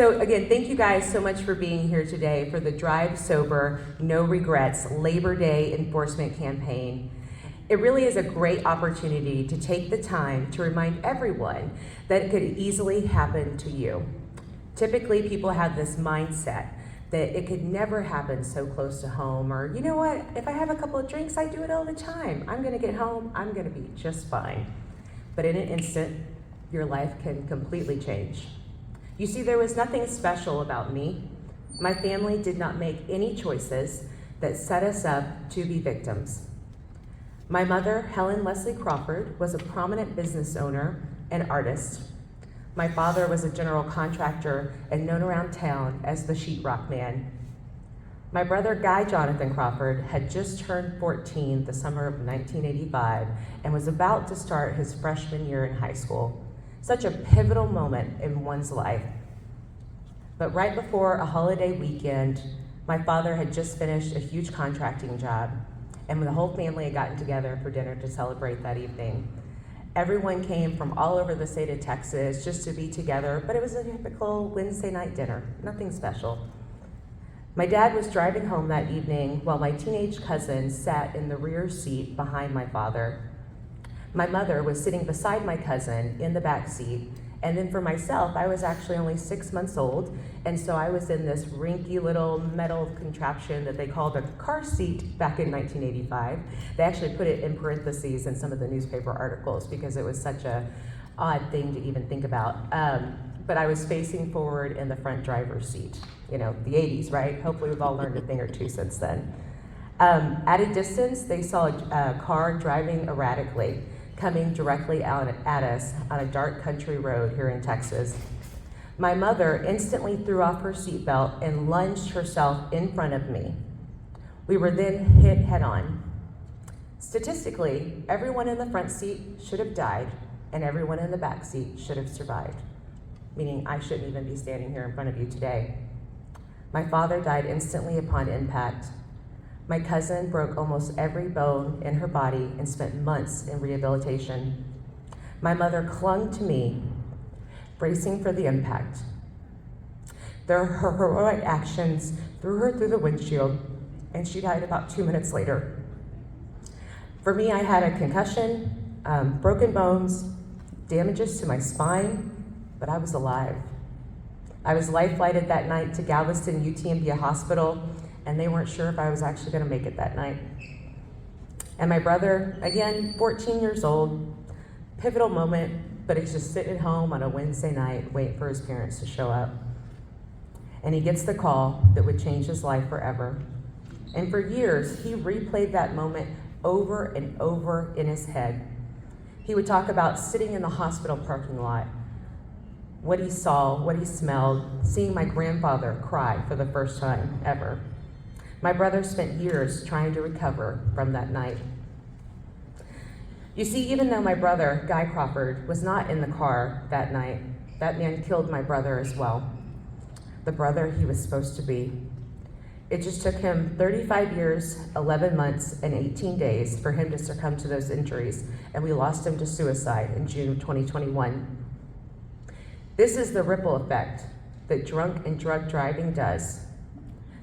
So again, thank you guys so much for being here today for the Drive Sober, No Regrets Labor Day Enforcement Campaign. It really is a great opportunity to take the time to remind everyone that it could easily happen to you. Typically, people have this mindset that it could never happen so close to home, or you know what, if I have a couple of drinks, I do it all the time. I'm gonna get home, I'm gonna be just fine. But in an instant, your life can completely change. You see, there was nothing special about me. My family did not make any choices that set us up to be victims. My mother, Helen Leslie Crawford, was a prominent business owner and artist. My father was a general contractor and known around town as the sheetrock man. My brother, Guy Jonathan Crawford, had just turned 14 the summer of 1985 and was about to start his freshman year in high school. Such a pivotal moment in one's life. But right before a holiday weekend, my father had just finished a huge contracting job, and the whole family had gotten together for dinner to celebrate that evening. Everyone came from all over the state of Texas just to be together, but it was a typical Wednesday night dinner, nothing special. My dad was driving home that evening while my teenage cousin sat in the rear seat behind my father. My mother was sitting beside my cousin in the back seat, and then for myself, I was actually only 6 months old, and so I was in this rinky little metal contraption that they called a car seat back in 1985. They actually put it in parentheses in some of the newspaper articles because it was such a odd thing to even think about. But I was facing forward in the front driver's seat. You know, the 80s, right? Hopefully we've all learned a thing or two since then. At a distance, they saw a car driving erratically, coming directly out at us on a dark country road here in Texas. My mother instantly threw off her seatbelt and lunged herself in front of me. We were then hit head on. Statistically, everyone in the front seat should have died and everyone in the back seat should have survived, meaning I shouldn't even be standing here in front of you today. My father died instantly upon impact. My cousin broke almost every bone in her body and spent months in rehabilitation. My mother clung to me, bracing for the impact. Her heroic actions threw her through the windshield, and she died about 2 minutes later. For me, I had a concussion, broken bones, damages to my spine, but I was alive. I was life-flighted that night to Galveston UTMB Hospital, and they weren't sure if I was actually gonna make it that night. And my brother, again, 14 years old, pivotal moment, but he's just sitting at home on a Wednesday night waiting for his parents to show up. And he gets the call that would change his life forever. And for years, he replayed that moment over and over in his head. He would talk about sitting in the hospital parking lot, what he saw, what he smelled, seeing my grandfather cry for the first time ever. My brother spent years trying to recover from that night. You see, even though my brother, Guy Crawford, was not in the car that night, that man killed my brother as well, the brother he was supposed to be. It just took him 35 years, 11 months, and 18 days for him to succumb to those injuries, and we lost him to suicide in June of 2021. This is the ripple effect that drunk and drug driving does.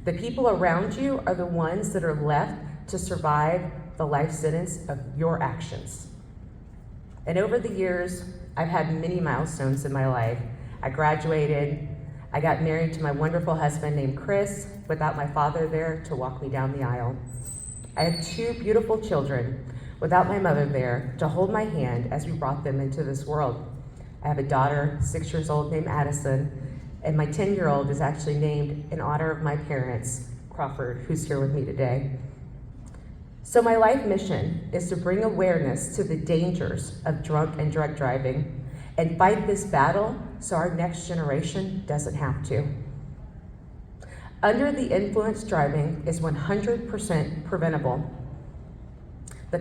The people around you are the ones that are left to survive the life sentence of your actions. And over the years, I've had many milestones in my life. I graduated, I got married to my wonderful husband named Chris without my father there to walk me down the aisle. I had 2 beautiful children without my mother there to hold my hand as we brought them into this world. I have a daughter, 6 years old, named Addison, and my 10-year-old is actually named in honor of my parents, Crawford, who's here with me today. So my life mission is to bring awareness to the dangers of drunk and drug driving and fight this battle so our next generation doesn't have to. Under the influence driving is 100% preventable. The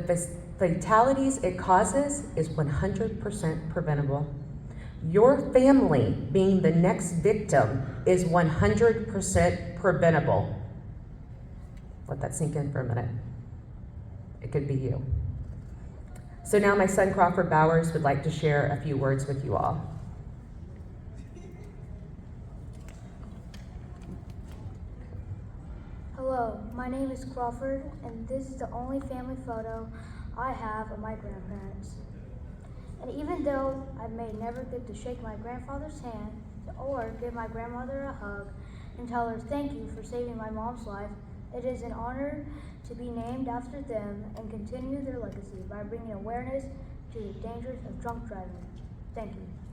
fatalities it causes is 100% preventable. Your family being the next victim is 100% preventable. Let that sink in for a minute. It could be you. So now my son Crawford-bowers would like to share a few words with you all. Hello, my name is Crawford, and this is the only family photo I have of my grandparents. And even though I may never get to shake my grandfather's hand or give my grandmother a hug and tell her thank you for saving my mom's life, it is an honor to be named after them and continue their legacy by bringing awareness to the dangers of drunk driving. Thank you.